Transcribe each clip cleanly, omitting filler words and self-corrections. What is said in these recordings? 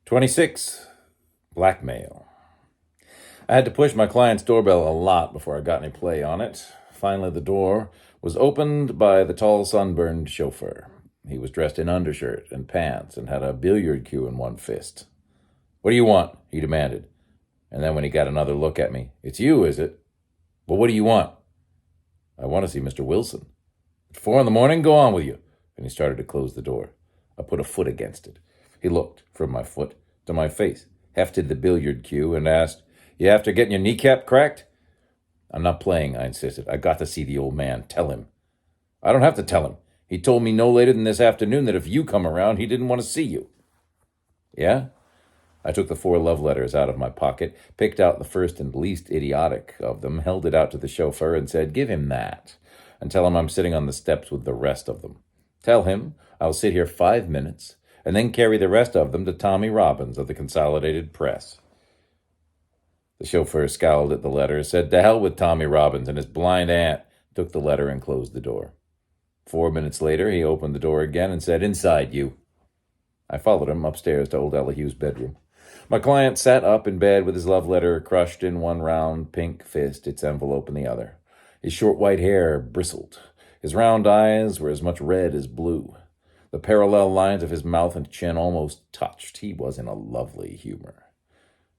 26. Blackmail. I had to push my client's doorbell a lot before I got any play on it. Finally, the door was opened by the tall, sunburned chauffeur. He was dressed in undershirt and pants and had a billiard cue in one fist. "What do you want?" he demanded. And then when he got another look at me, "It's you, is it? Well, what do you want?" "I want to see Mr. Wilson." "At 4 a.m? Go on with you." And he started to close the door. I put a foot against it. He looked from my foot to my face, hefted the billiard cue, and asked, "You after getting your kneecap cracked?" "I'm not playing," I insisted. "I got to see the old man. Tell him." "I don't have to tell him. He told me no later than this afternoon that if you come around, he didn't want to see you." "Yeah?" I took the 4 love letters out of my pocket, picked out the first and least idiotic of them, held it out to the chauffeur, and said, "Give him that, and tell him I'm sitting on the steps with the rest of them. Tell him I'll sit here 5 minutes, and then carry the rest of them to Tommy Robbins of the Consolidated Press." The chauffeur scowled at the letter, said to hell with Tommy Robbins and his blind aunt, took the letter and closed the door. 4 minutes later, he opened the door again and said, "Inside, you." I followed him upstairs to old Elihu's bedroom. My client sat up in bed with his love letter crushed in one round pink fist, its envelope in the other. His short white hair bristled. His round eyes were as much red as blue. The parallel lines of his mouth and chin almost touched. He was in a lovely humor.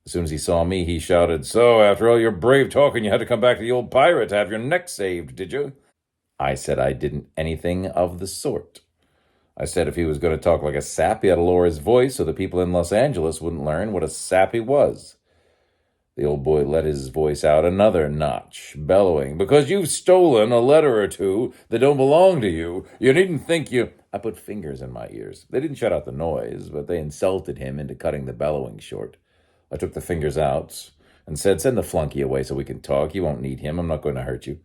As soon as he saw me, he shouted, "So, after all your brave talking, you had to come back to the old pirate to have your neck saved, did you?" I said I didn't anything of the sort. I said if he was going to talk like a sap, he had to lower his voice so the people in Los Angeles wouldn't learn what a sap he was. The old boy let his voice out another notch, bellowing, "Because you've stolen a letter or two that don't belong to you, you needn't think you—" I put fingers in my ears. They didn't shut out the noise, but they insulted him into cutting the bellowing short. I took the fingers out and said, "Send the flunky away so we can talk. You won't need him. I'm not going to hurt you."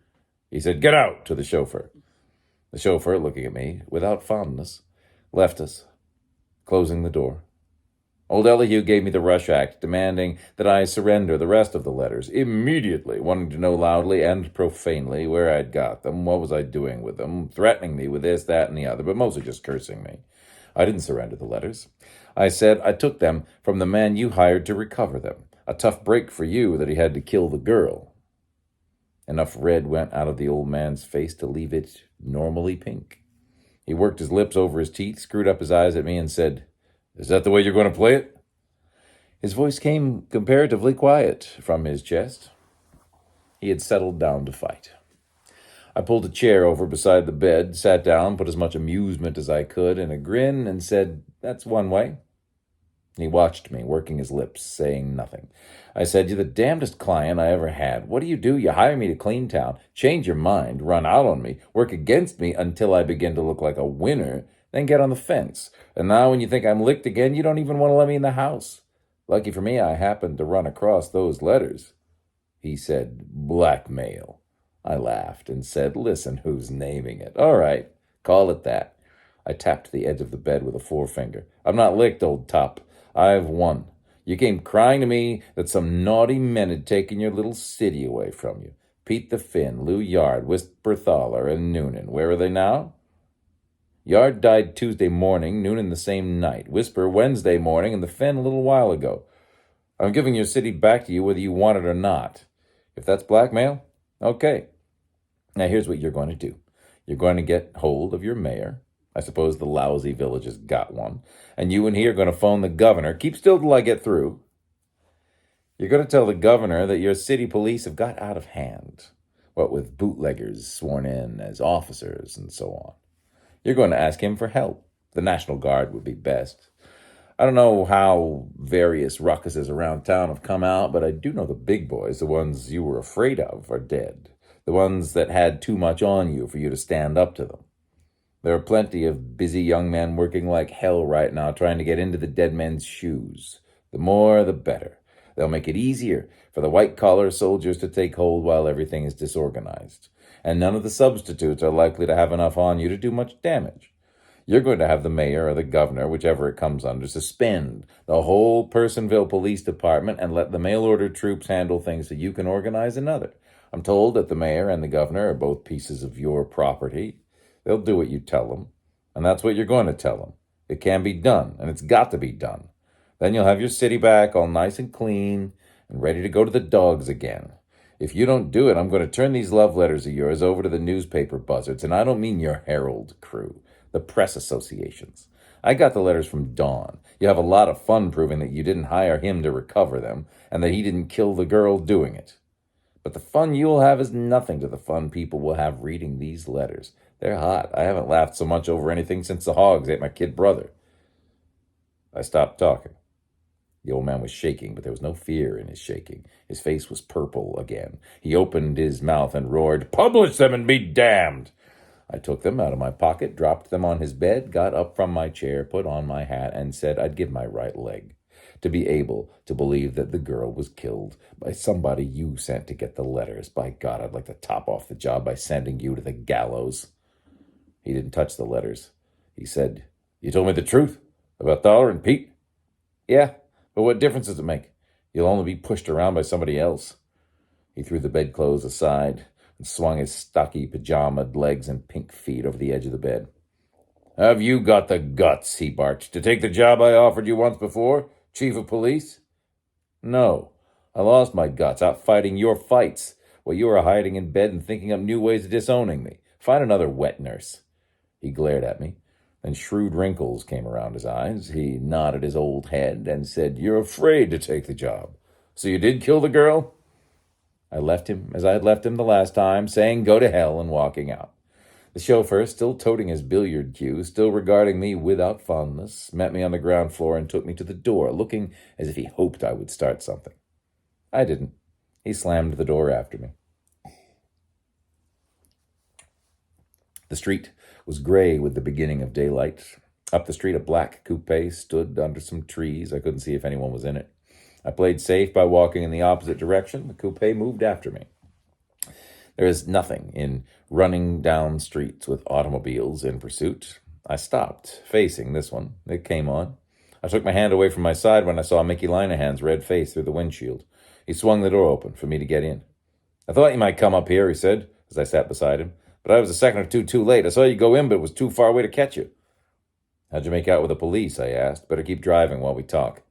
He said, "Get out," to the chauffeur. The chauffeur, looking at me without fondness, left us, closing the door. Old Elihu gave me the rush act, demanding that I surrender the rest of the letters immediately, wanting to know loudly and profanely where I'd got them, what was I doing with them, threatening me with this, that, and the other, but mostly just cursing me. I didn't surrender the letters. I said I took them from the man you hired to recover them. A tough break for you that he had to kill the girl. Enough red went out of the old man's face to leave it normally pink. He worked his lips over his teeth, screwed up his eyes at me, and said, "Is that the way you're going to play it?" His voice came comparatively quiet from his chest. He had settled down to fight. I pulled a chair over beside the bed, sat down, put as much amusement as I could in a grin, and said, "That's one way." He watched me, working his lips, saying nothing. I said, "You're the damnedest client I ever had. What do? You hire me to clean town, change your mind, run out on me, work against me until I begin to look like a winner, then get on the fence. And now when you think I'm licked again, you don't even want to let me in the house. Lucky for me, I happened to run across those letters." He said, "Blackmail." I laughed and said, "Listen, who's naming it? All right, call it that." I tapped the edge of the bed with a forefinger. "I'm not licked, old top. I've won. You came crying to me that some naughty men had taken your little city away from you. Pete the Finn, Lou Yard, Whisper Thaler, and Noonan. Where are they now? Yard died Tuesday morning, Noonan the same night, Whisper Wednesday morning, and the Finn a little while ago. I'm giving your city back to you whether you want it or not. If that's blackmail, okay. Now here's what you're going to do. You're going to get hold of your mayor. I suppose the lousy village has got one. And you and he are going to phone the governor. Keep still till I get through. You're going to tell the governor that your city police have got out of hand, what with bootleggers sworn in as officers and so on. You're going to ask him for help. The National Guard would be best. I don't know how various ruckuses around town have come out, but I do know the big boys, the ones you were afraid of, are dead. The ones that had too much on you for you to stand up to them. There are plenty of busy young men working like hell right now trying to get into the dead men's shoes. The more, the better. They'll make it easier for the white-collar soldiers to take hold while everything is disorganized. And none of the substitutes are likely to have enough on you to do much damage. You're going to have the mayor or the governor, whichever it comes under, suspend the whole Personville Police Department and let the mail-order troops handle things so you can organize another. I'm told that the mayor and the governor are both pieces of your property. They'll do what you tell them, and that's what you're going to tell them. It can be done, and it's got to be done. Then you'll have your city back all nice and clean and ready to go to the dogs again. If you don't do it, I'm going to turn these love letters of yours over to the newspaper buzzards, and I don't mean your Herald crew, the press associations. I got the letters from Dawn. You have a lot of fun proving that you didn't hire him to recover them, and that he didn't kill the girl doing it. But the fun you'll have is nothing to the fun people will have reading these letters. They're hot. I haven't laughed so much over anything since the hogs ate my kid brother. I stopped talking. The old man was shaking, but there was no fear in his shaking. His face was purple again. He opened his mouth and roared, "Publish them and be damned!" I took them out of my pocket, dropped them on his bed, got up from my chair, put on my hat, and said I'd give my right leg to be able to believe that the girl was killed by somebody you sent to get the letters. By God, I'd like to top off the job by sending you to the gallows. He didn't touch the letters. He said, "You told me the truth about Dollar and Pete?" "Yeah, but what difference does it make? You'll only be pushed around by somebody else." He threw the bedclothes aside and swung his stocky, pajamaed legs and pink feet over the edge of the bed. "Have you got the guts," he barked, "to take the job I offered you once before, chief of police?" "No. I lost my guts out fighting your fights, while you were hiding in bed and thinking up new ways of disowning me. Find another wet nurse." He glared at me. Then shrewd wrinkles came around his eyes. He nodded his old head and said, "You're afraid to take the job. So you did kill the girl?" I left him as I had left him the last time, saying go to hell and walking out. The chauffeur, still toting his billiard cue, still regarding me without fondness, met me on the ground floor and took me to the door, looking as if he hoped I would start something. I didn't. He slammed the door after me. The street was gray with the beginning of daylight. Up the street, a black coupe stood under some trees. I couldn't see if anyone was in it. I played safe by walking in the opposite direction. The coupe moved after me. There is nothing in running down streets with automobiles in pursuit. I stopped, facing this one. It came on. I took my hand away from my side when I saw Mickey Linehan's red face through the windshield. He swung the door open for me to get in. "I thought you might come up here," he said, as I sat beside him. "But I was a second or two too late. I saw you go in, but it was too far away to catch you." "How'd you make out with the police?" I asked. "Better keep driving while we talk."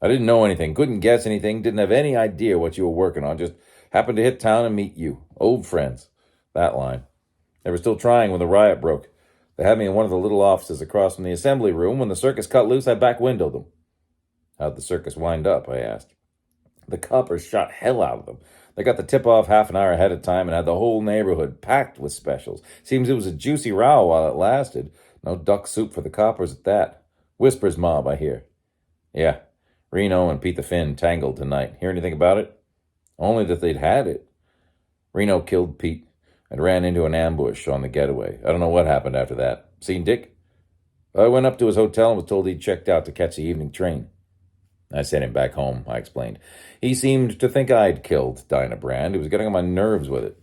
"I didn't know anything, couldn't guess anything, didn't have any idea what you were working on. Just happened to hit town and meet you. Old friends." That line. They were still trying when the riot broke. They had me in one of the little offices across from the assembly room. When the circus cut loose, I back-windowed them. "How'd the circus wind up?" I asked. "The coppers shot hell out of them. They got the tip-off half an hour ahead of time and had the whole neighborhood packed with specials. Seems it was a juicy row while it lasted. No duck soup for the coppers at that. Whispers mob, I hear." "Yeah. Reno and Pete the Finn tangled tonight. Hear anything about it?" "Only that they'd had it. Reno killed Pete and ran into an ambush on the getaway. I don't know what happened after that. Seen Dick?" "I went up to his hotel and was told he'd checked out to catch the evening train." "I sent him back home," I explained. "He seemed to think I'd killed Dinah Brand. He was getting on my nerves with it."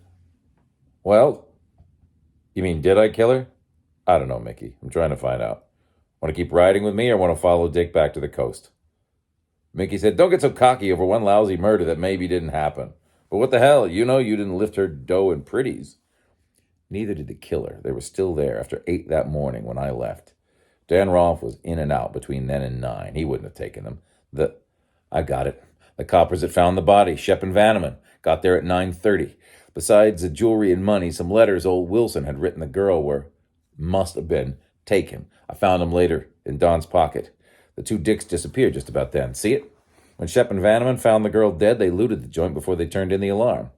"Well, you mean did I kill her?" "I don't know, Mickey. I'm trying to find out. Want to keep riding with me or want to follow Dick back to the coast?" Mickey said, "Don't get so cocky over one lousy murder that maybe didn't happen. But what the hell? You know you didn't lift her dough and pretties." Neither did the killer. They were still there after 8 that morning when I left. Dan Rolfe was in and out between then and 9. He wouldn't have taken them. I got it. The coppers had found the body, Shep and Vanneman. Got there at 9:30. Besides the jewelry and money, some letters old Wilson had written the girl must have been taken. I found them later in Don's pocket. The 2 dicks disappeared just about then. See it? When Shep and Vanneman found the girl dead, they looted the joint before they turned in the alarm.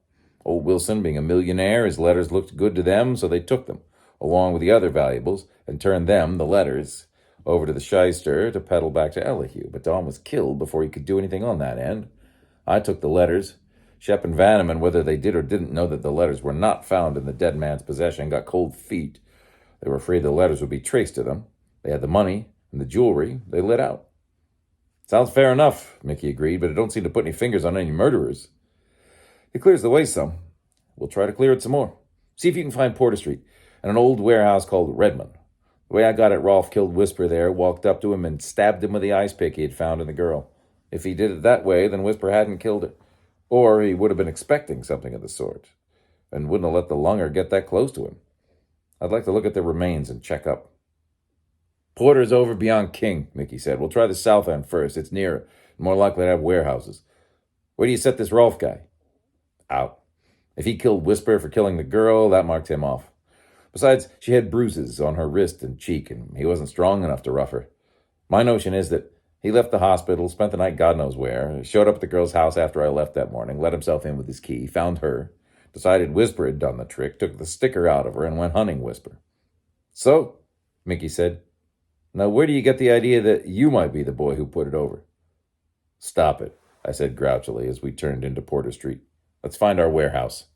Old Wilson, being a millionaire, his letters looked good to them, so they took them, along with the other valuables, and turned them, the letters, over to the shyster to peddle back to Elihu. But Don was killed before he could do anything on that end. I took the letters. Shep and Vanneman, whether they did or didn't know that the letters were not found in the dead man's possession, got cold feet. They were afraid the letters would be traced to them. They had the money and the jewelry. They lit out. "Sounds fair enough," Mickey agreed, "but it don't seem to put any fingers on any murderers." "It clears the way some. We'll try to clear it some more. See if you can find Porter Street and an old warehouse called Redmond. The way I got it, Rolfe killed Whisper there, walked up to him, and stabbed him with the ice pick he had found in the girl. If he did it that way, then Whisper hadn't killed her. Or he would have been expecting something of the sort, and wouldn't have let the lunger get that close to him. I'd like to look at the remains and check up." Porter's over beyond King, Mickey said. We'll try the south end first. It's nearer, more likely to have warehouses. Where do you set this Rolf guy? Out. If he killed Whisper for killing the girl, that marked him off. Besides, she had bruises on her wrist and cheek, and he wasn't strong enough to rough her. My notion is that he left the hospital, spent the night God knows where, showed up at the girl's house after I left that morning, let himself in with his key, found her, decided Whisper had done the trick, took the sticker out of her, and went hunting Whisper. So, Mickey said, now where do you get the idea that you might be the boy who put it over? Stop it, I said grouchily as we turned into Porter Street. Let's find our warehouse.